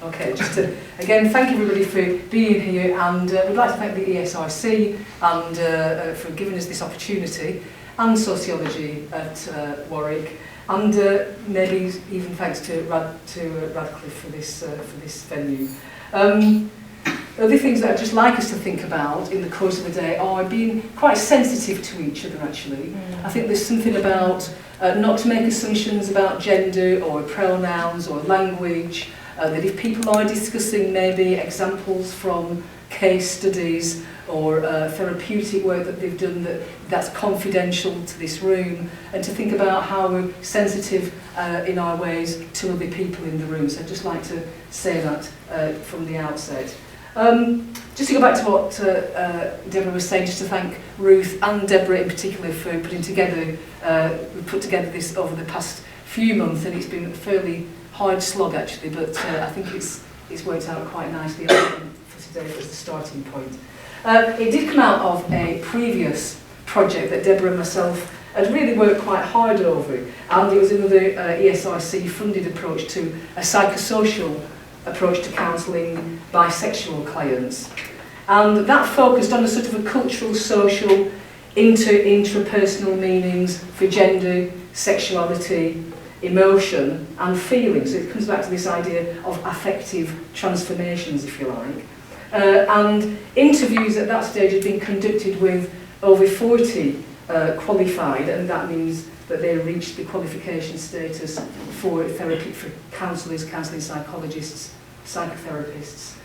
Okay, just to, again, thank everybody for being here, and we'd like to thank the ESIC and for giving us this opportunity, and sociology at Warwick, and maybe even thanks to Radcliffe for this venue. Other things that I'd just like us to think about in the course of the day are being quite sensitive to each other, actually. I think there's something about not to make assumptions about gender or pronouns or language, that if people are discussing maybe examples from case studies or therapeutic work that they've done, that's confidential to this room, and to think about how we're sensitive in our ways to other people in the room. So I'd just like to say that from the outset. Just to go back to what Deborah was saying, just to thank Ruth and Deborah in particular for putting together, we put together this over the past few months, and it's been a fairly hard slog actually, but I think it's worked out quite nicely for today as the starting point. It did come out of a previous project that Deborah and myself had really worked quite hard over, and it was another ESIC funded approach to a psychosocial approach to counselling bisexual clients. And that focused on a sort of a cultural, social, intrapersonal meanings for gender, sexuality, emotion and feeling. So it comes back to this idea of affective transformations, if you like. And interviews at that stage had been conducted with over 40 qualified, and that means that they reached the qualification status for therapy for counsellors, counselling psychologists, psychotherapists,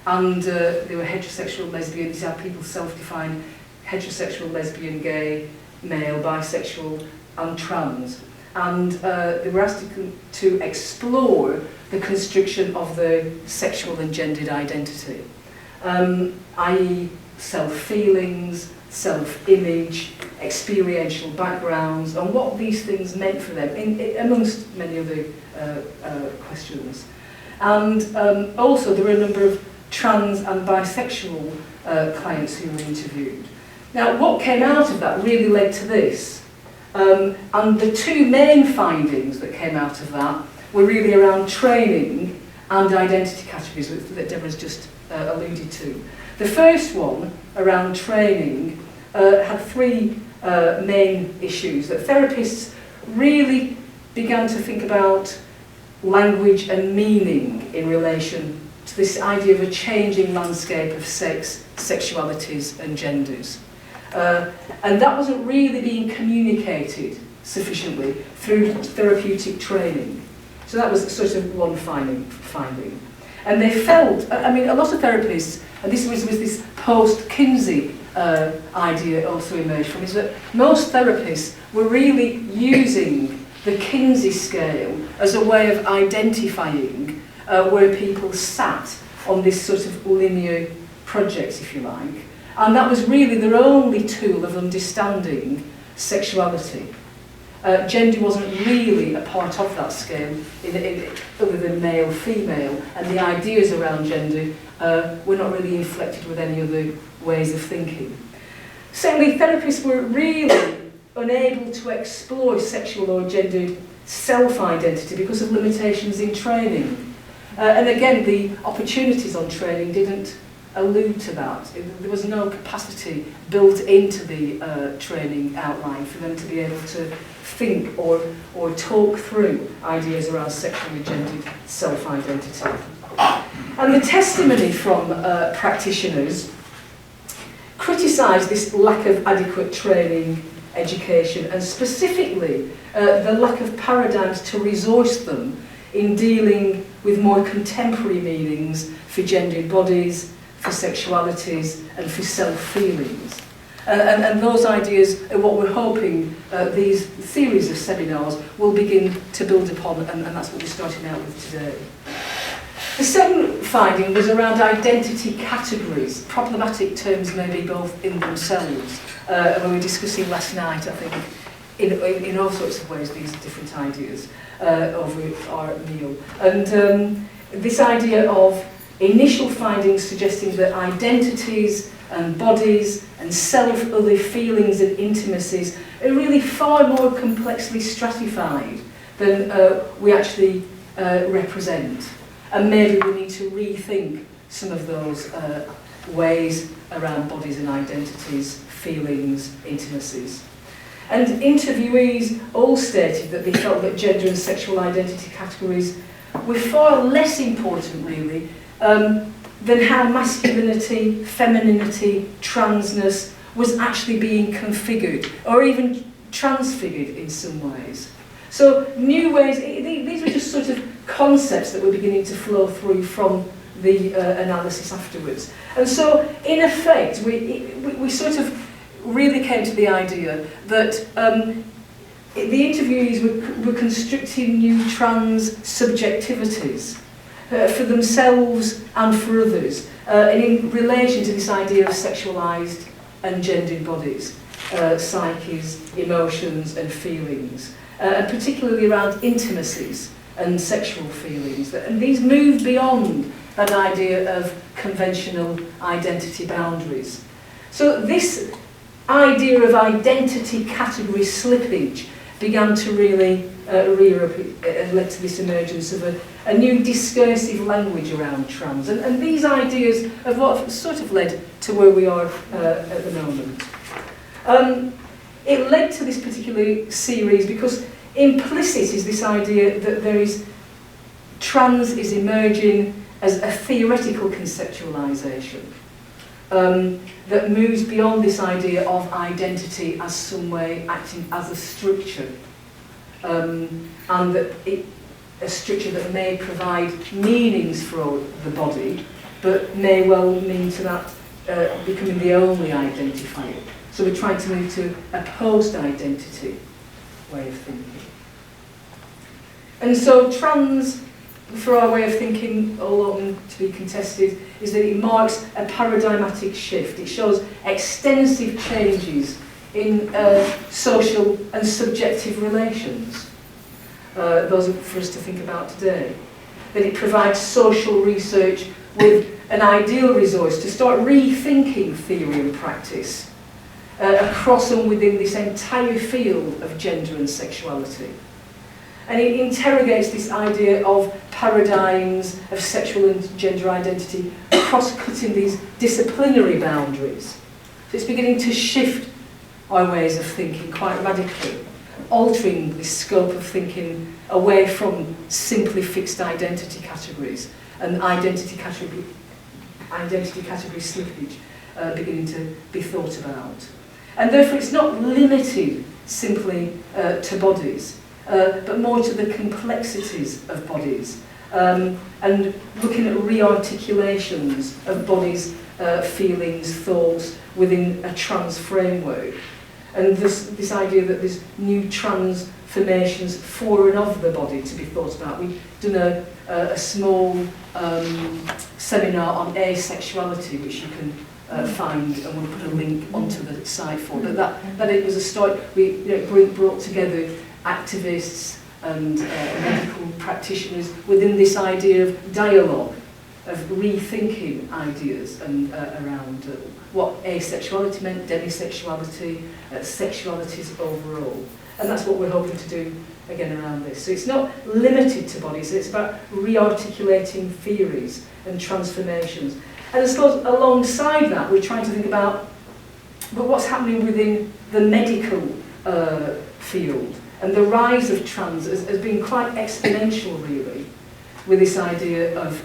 and they were heterosexual, lesbian. These are people self-defined heterosexual, lesbian, gay, male, bisexual and trans, and they were asked to explore the construction of the sexual and gendered identity, i.e. self-feelings, self-image, experiential backgrounds, and what these things meant for them, amongst many other questions. And also there were a number of trans and bisexual clients who were interviewed. Now, what came out of that really led to this. And the two main findings that came out of that were really around training and identity categories that Deborah's just alluded to. The first one, around training, had three main issues. That therapists really began to think about language and meaning in relation to this idea of a changing landscape of sex, sexualities and genders. And that wasn't really being communicated sufficiently through therapeutic training. So that was sort of one finding. And they felt, I mean, a lot of therapists, and this was this post-Kinsey idea also emerged from, is that most therapists were really using the Kinsey scale as a way of identifying where people sat on this sort of linear project, if you like. And that was really their only tool of understanding sexuality. Gender wasn't really a part of that scale, other than male, female, and the ideas around gender were not really inflected with any other ways of thinking. Secondly, therapists were really unable to explore sexual or gendered self-identity because of limitations in training. And again, the opportunities on training didn't allude to that. There was no capacity built into the training outline for them to be able to think or talk through ideas around sexually gendered self-identity. And the testimony from practitioners criticised this lack of adequate training, education, and specifically the lack of paradigms to resource them in dealing with more contemporary meanings for gendered bodies, for sexualities and for self-feelings. And those ideas are what we're hoping these series of seminars will begin to build upon, and that's what we're starting out with today. The second finding was around identity categories, problematic terms maybe both in themselves. And we were discussing last night, I think, in all sorts of ways, these different ideas over our meal. And this idea of initial findings suggesting that identities and bodies and self-other feelings and intimacies are really far more complexly stratified than we actually represent. And maybe we need to rethink some of those ways around bodies and identities, feelings, intimacies. And interviewees all stated that they felt that gender and sexual identity categories were far less important, really, than how masculinity, femininity, transness was actually being configured, or even transfigured in some ways. So new ways, these were just sort of concepts that were beginning to flow through from the analysis afterwards. And so, in effect, we sort of really came to the idea that the interviewees were constructing new trans subjectivities for themselves and for others, and in relation to this idea of sexualised and gendered bodies, psyches, emotions and feelings, and particularly around intimacies and sexual feelings. And these moved beyond that idea of conventional identity boundaries. So this idea of identity category slippage began to really rear up and led to this emergence of a new discursive language around trans. And these ideas of what sort of led to where we are at the moment. It led to this particular series because implicit is this idea that trans is emerging as a theoretical conceptualisation that moves beyond this idea of identity as some way acting as a structure, and that a structure that may provide meanings for the body, but may well mean to that becoming the only identifier. So we're trying to move to a post-identity way of thinking. And so trans, for our way of thinking, although to be contested, is that it marks a paradigmatic shift. It shows extensive changes in social and subjective relations. Those are for us to think about today. That it provides social research with an ideal resource to start rethinking theory and practice across and within this entire field of gender and sexuality. And it interrogates this idea of paradigms of sexual and gender identity cross-cutting these disciplinary boundaries. So it's beginning to shift our ways of thinking quite radically, altering the scope of thinking away from simply fixed identity categories and identity category slippage beginning to be thought about. And therefore it's not limited simply to bodies, but more to the complexities of bodies, and looking at re-articulations of bodies, feelings, thoughts within a trans framework. And this idea that there's new transformations for and of the body to be thought about. We've done a small seminar on asexuality, which you can find, and we'll put a link onto the site for. But that it was a start. We brought together activists and medical practitioners within this idea of dialogue, of rethinking ideas and around what asexuality meant, demisexuality, sexualities overall. And that's what we're hoping to do again around this. So it's not limited to bodies, it's about re-articulating theories and transformations. And I suppose alongside that, we're trying to think about what's happening within the medical field. And the rise of trans has been quite exponential, really, with this idea of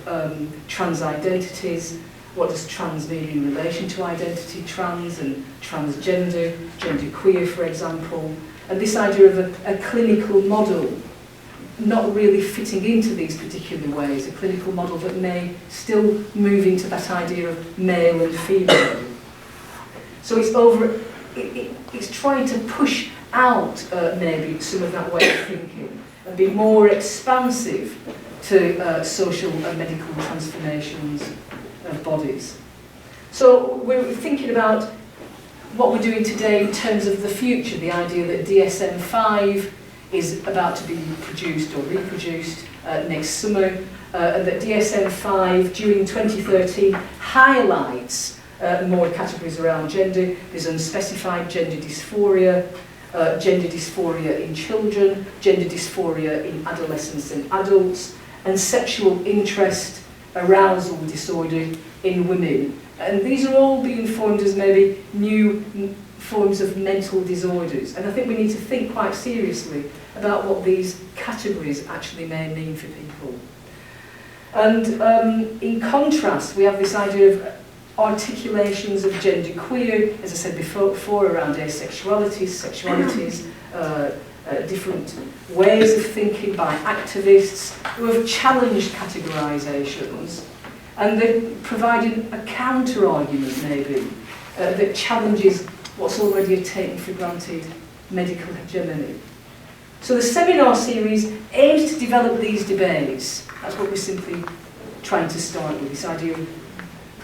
trans identities. What does trans mean in relation to identity trans and transgender, genderqueer, for example, and this idea of a clinical model not really fitting into these particular ways, a clinical model that may still move into that idea of male and female. So it's trying to push out maybe some of that way of thinking and be more expansive to social and medical transformations of bodies. So we're thinking about what we're doing today in terms of the future, the idea that DSM-5 is about to be produced or reproduced next summer, and that DSM-5 during 2013 highlights more categories around gender. There's unspecified gender dysphoria in children, gender dysphoria in adolescents and adults, and sexual interest, arousal disorder in women. And these are all being formed as maybe new forms of mental disorders. And I think we need to think quite seriously about what these categories actually may mean for people. And in contrast, we have this idea of articulations of genderqueer, as I said before, around asexualities, sexualities, different ways of thinking by activists who have challenged categorisations, and they're providing a counter-argument, maybe, that challenges what's already a taken for granted medical hegemony. So the seminar series aims to develop these debates. That's what we're simply trying to start with, this idea of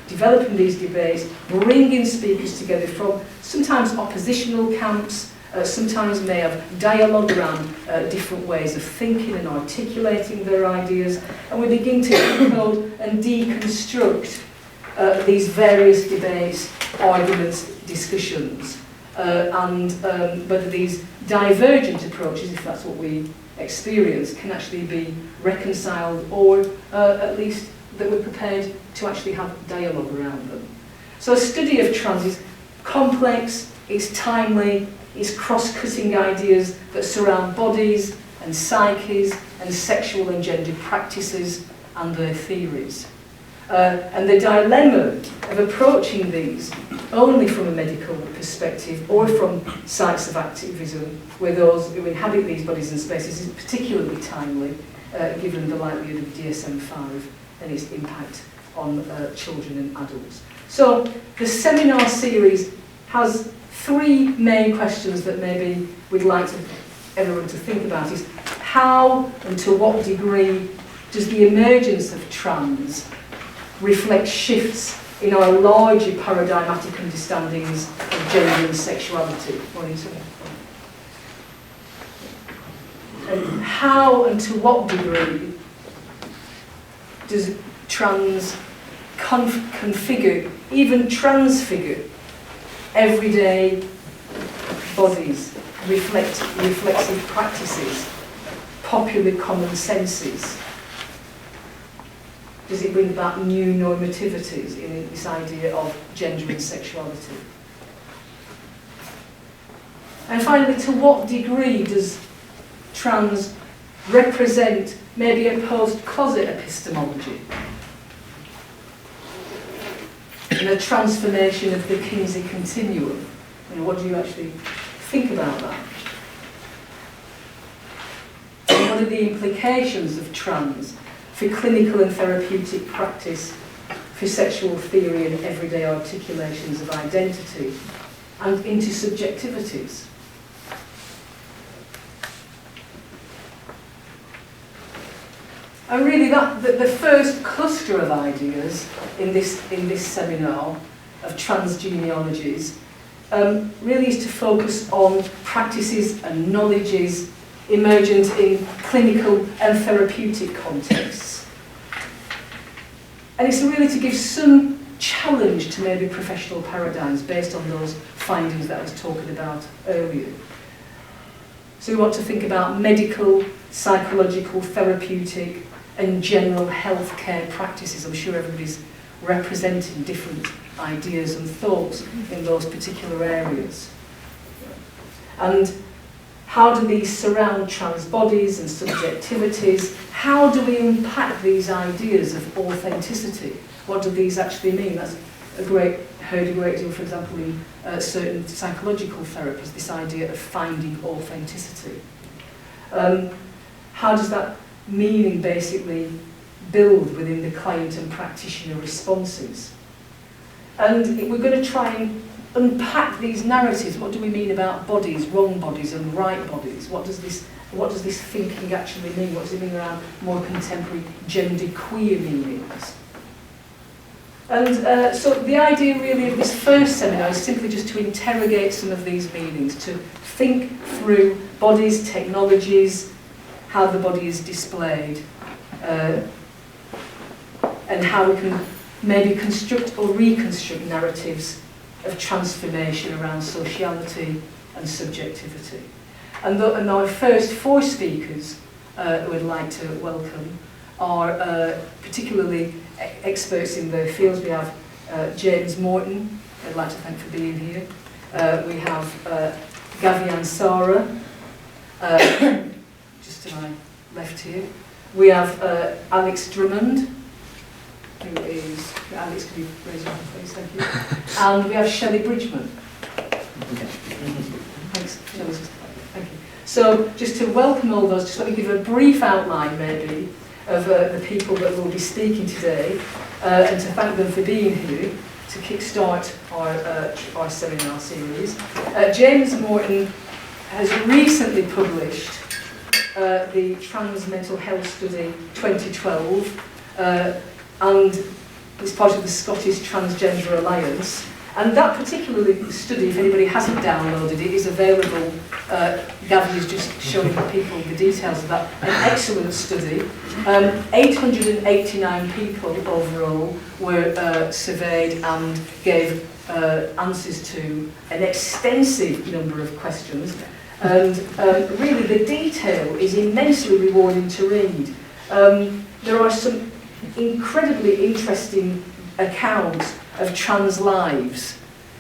developing these debates, bringing speakers together from sometimes oppositional camps, sometimes may have dialogue around different ways of thinking and articulating their ideas, and we begin to decode and deconstruct these various debates, arguments, discussions, and whether these divergent approaches, if that's what we experience, can actually be reconciled, or at least that we're prepared to actually have dialogue around them. So a study of trans is complex, it's timely, it's cross-cutting ideas that surround bodies and psyches and sexual and gender practices and their theories. And the dilemma of approaching these only from a medical perspective or from sites of activism where those who inhabit these bodies and spaces is particularly timely given the likelihood of DSM-5 and its impact on children and adults. So the seminar series has three main questions that maybe we'd like everyone to think about. Is how and to what degree does the emergence of trans reflect shifts in our larger paradigmatic understandings of gender and sexuality? And how and to what degree does trans configure, even transfigure, everyday bodies, reflexive practices, popular common senses? Does it bring about new normativities in this idea of gender and sexuality? And finally, to what degree does trans represent maybe a post-closet epistemology and a transformation of the Kinsey continuum? You know, what do you actually think about that? And what are the implications of trans for clinical and therapeutic practice, for sexual theory and everyday articulations of identity, and into subjectivities? And really the first cluster of ideas in this seminar of trans genealogies really is to focus on practices and knowledges emergent in clinical and therapeutic contexts. And it's really to give some challenge to maybe professional paradigms based on those findings that I was talking about earlier. So we want to think about medical, psychological, therapeutic, and general healthcare practices. I'm sure everybody's representing different ideas and thoughts in those particular areas. And how do these surround trans bodies and subjectivities? How do we unpack these ideas of authenticity? What do these actually mean? That's heard a great deal, for example, in certain psychological therapies, this idea of finding authenticity. How does that meaning basically build within the client and practitioner responses? And we're going to try and unpack these narratives. What do we mean about bodies, wrong bodies and right bodies? What does this thinking actually mean? What does it mean around more contemporary genderqueer meanings? And so the idea really of this first seminar is simply just to interrogate some of these meanings, to think through bodies, technologies, how the body is displayed, and how we can maybe construct or reconstruct narratives of transformation around sociality and subjectivity. And our first four speakers who I'd like to welcome are particularly experts in their fields. We have James Morton, I'd like to thank for being here. We have Gavi Ansara, just to my left here. We have Alex Drummond, who is, Alex, can you raise your hand please, thank you. And we have Shelley Bridgman. Thanks, Shelley. Thank you. So just to welcome all those, just let me give a brief outline maybe of the people that will be speaking today, and to thank them for being here to kickstart our seminar series. James Morton has recently published the Trans Mental Health Study 2012, and it's part of the Scottish Transgender Alliance. And that particular study, if anybody hasn't downloaded it, is available. Gavin is just showing people the details of that. An excellent study. 889 people overall were surveyed and gave answers to an extensive number of questions. And really the detail is immensely rewarding to read. There are some incredibly interesting accounts of trans lives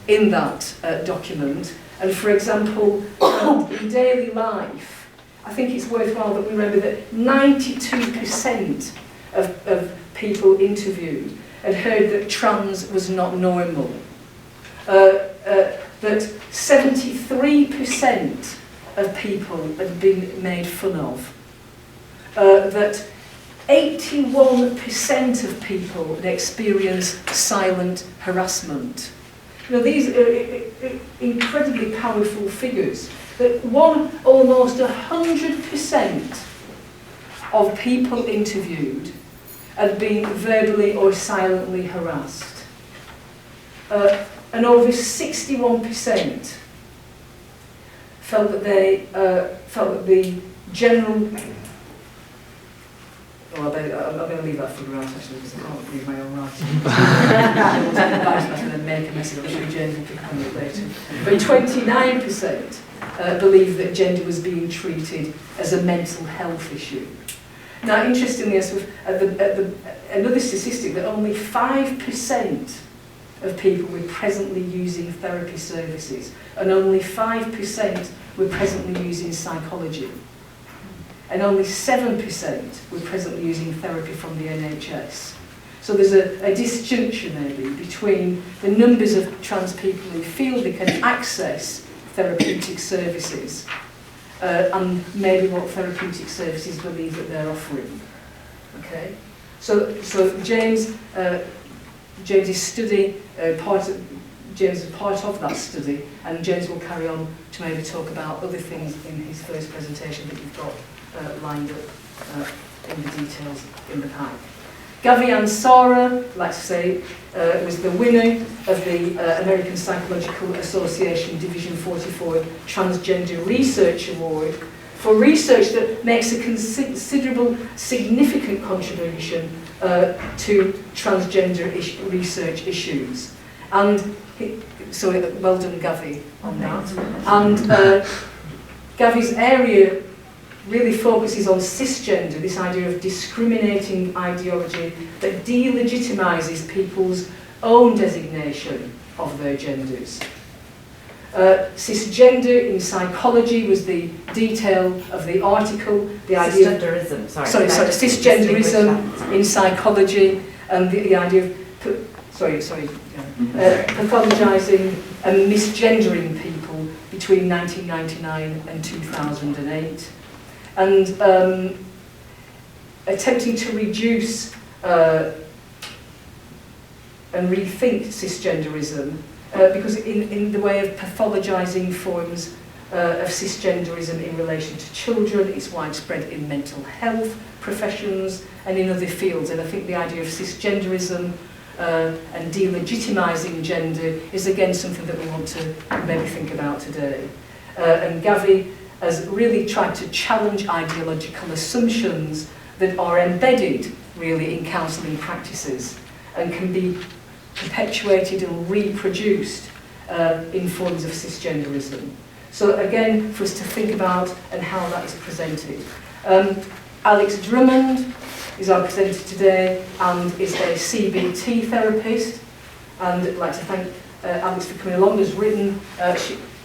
in that document. And for example, in daily life, I think it's worthwhile that we remember that 92% of people interviewed had heard that trans was not normal. That 73% of people had been made fun of. That 81% of people had experienced silent harassment. You know, these are incredibly powerful figures. That almost 100% of people interviewed had been verbally or silently harassed. And over 61% felt that the general... Oh, I'm going to leave that figure out actually because I can't read my own writing. I'm going to make a mess of it. I'm sure James will pick on it later. But 29% believe that gender was being treated as a mental health issue. Now, interestingly, another statistic that only 5% of people were presently using therapy services, and only 5% were presently using psychology. And only 7% were presently using therapy from the NHS. So there's a disjunction maybe between the numbers of trans people who feel they can access therapeutic services and maybe what therapeutic services believe that they're offering. Okay? So James's study, James is part of that study, and James will carry on to maybe talk about other things in his first presentation that you've got lined up in the details in the pack. Gavi Ansara, like to say, was the winner of the American Psychological Association Division 44 Transgender Research Award for research that makes a considerable, significant contribution to transgender research issues. And so well done, Gavi, on that. And Gavi's area really focuses on cisgender, this idea of discriminating ideology that delegitimises people's own designation of their genders. Cisgender in psychology was the detail of the article. The idea cisgenderism, cisgenderism in psychology, and the idea of pathologising and misgendering people between 1999 and 2008. And attempting to reduce and rethink cisgenderism, because in the way of pathologising forms of cisgenderism in relation to children, it's widespread in mental health professions and in other fields. And I think the idea of cisgenderism and delegitimising gender is again something that we want to maybe think about today. And Gavi has really tried to challenge ideological assumptions that are embedded really in counselling practices and can be perpetuated and reproduced in forms of cisgenderism. So again, for us to think about and how that is presented. Alex Drummond is our presenter today and is a CBT therapist. And I'd like to thank Alex for coming along.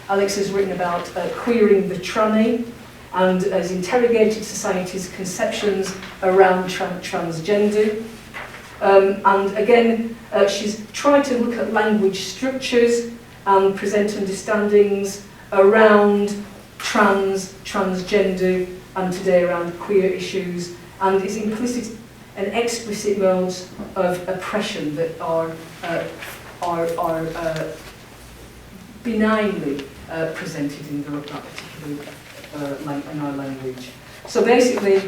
Alex has written about queering the tranny and has interrogated society's conceptions around transgender. And again, she's tried to look at language structures and present understandings around transgender, and today around queer issues, and is implicit and explicit modes of oppression that are benignly presented in that particular in our language. So basically,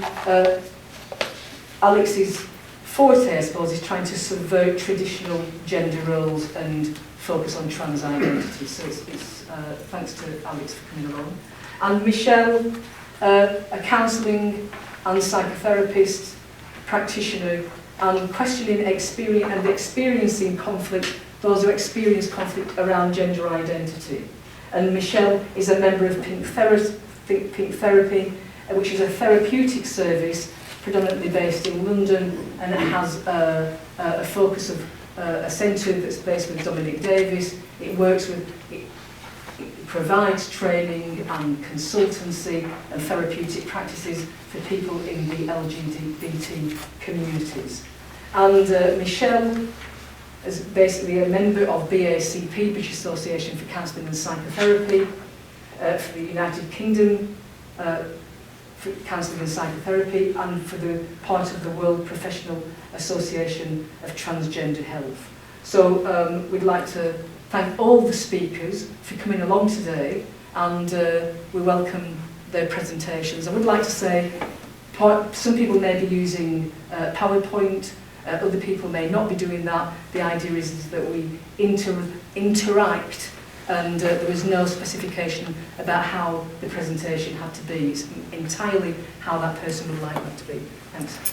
Alex's forte, I suppose, is trying to subvert traditional gender roles and focus on trans identity. So it's thanks to Alex for coming along. And Michelle, a counselling and psychotherapist, practitioner, and questioning experiencing conflict, those who experience conflict around gender identity. And Michelle is a member of Pink Therapy, which is a therapeutic service predominantly based in London, and it has a focus of a centre that's based with Dominic Davis. It works with, it provides training and consultancy and therapeutic practices for people in the LGBT communities. And Michelle is basically a member of BACP, British Association for Counselling and Psychotherapy, for the United Kingdom, for Counselling and Psychotherapy, and for the part of the World Professional Association of Transgender Health. So we'd like to thank all the speakers for coming along today, and we welcome their presentations. I would like to say, some people may be using PowerPoint, other people may not be doing that. The idea is that we interact, and there is no specification about how the presentation had to be. It's entirely how that person would like that to be. Thanks.